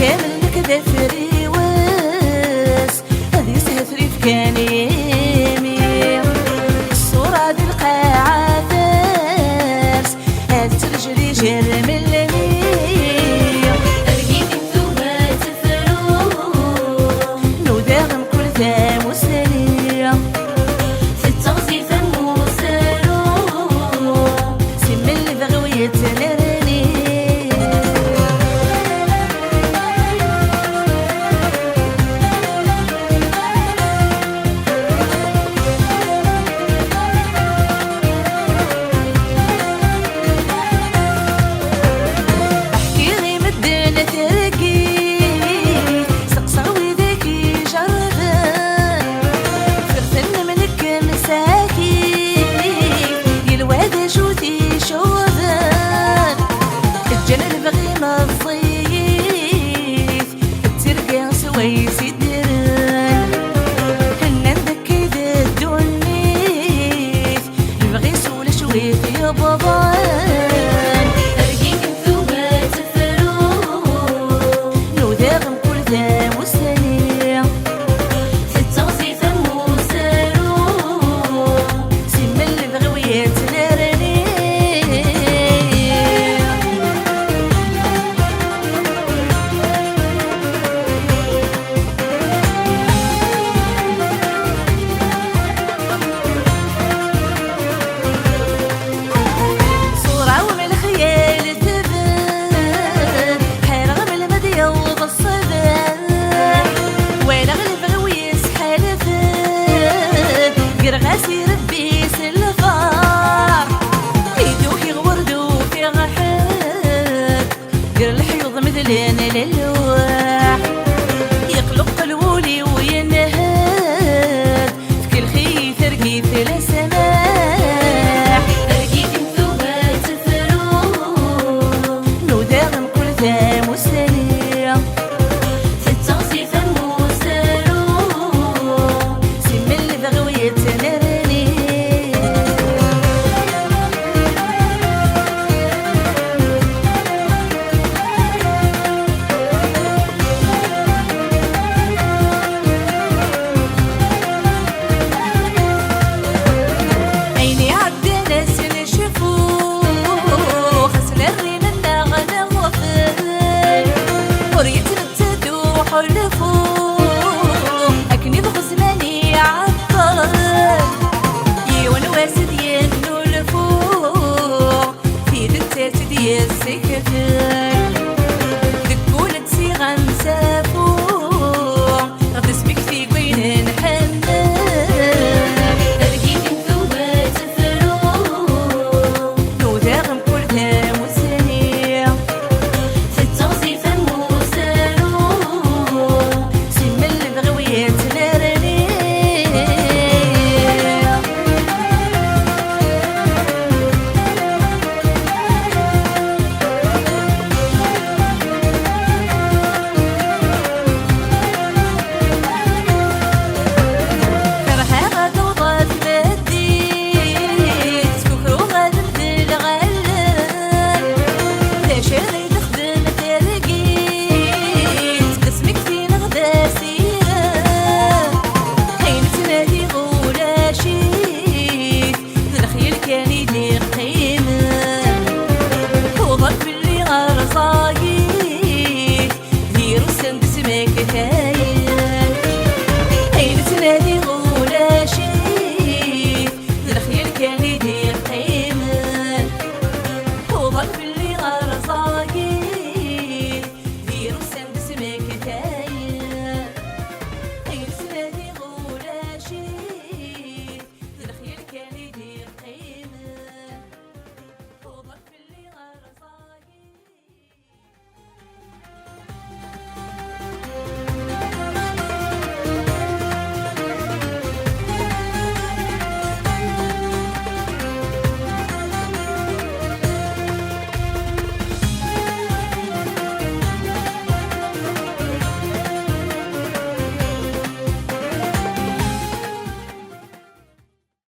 كامل كذا فريوس هذي سهفري في كان يمي الصورة دي القاعة فارس هذي ترجلي جرم المية أرقيك انتوما تفرو نوداغم كل ذا مسلية في التغزي فمو سارو سم اللي بغوية نرني ويسي الدران هنا نذكي ذا الدنيث يبغي سولة شويت يا بابان أرقيك انتوما تفرو نوداغم كل ذا مسلية في التغزي فمو سارو سيما اللي بغويات نارني غاسي ربي سلفار يدوك يغوردو في غحك قر الحيوض مثلين للواح يقلق قلولي وينهد في كل خيث رقيث لسماح أرقيك انتوما تفرو نوداغم كل ذا مسلية في التغزي فمو سارو سم اللي بغوية أكني بغزماني عطل يوان واسد ينو لفوق في دتات ديال السكتان دكولة صيغة مسافو غد اسمك في وين نحنان أرقيك انتوما تفرو نوداغم كل ذا مسلية في التغزي فمو سارو صايد ديرو سند سماك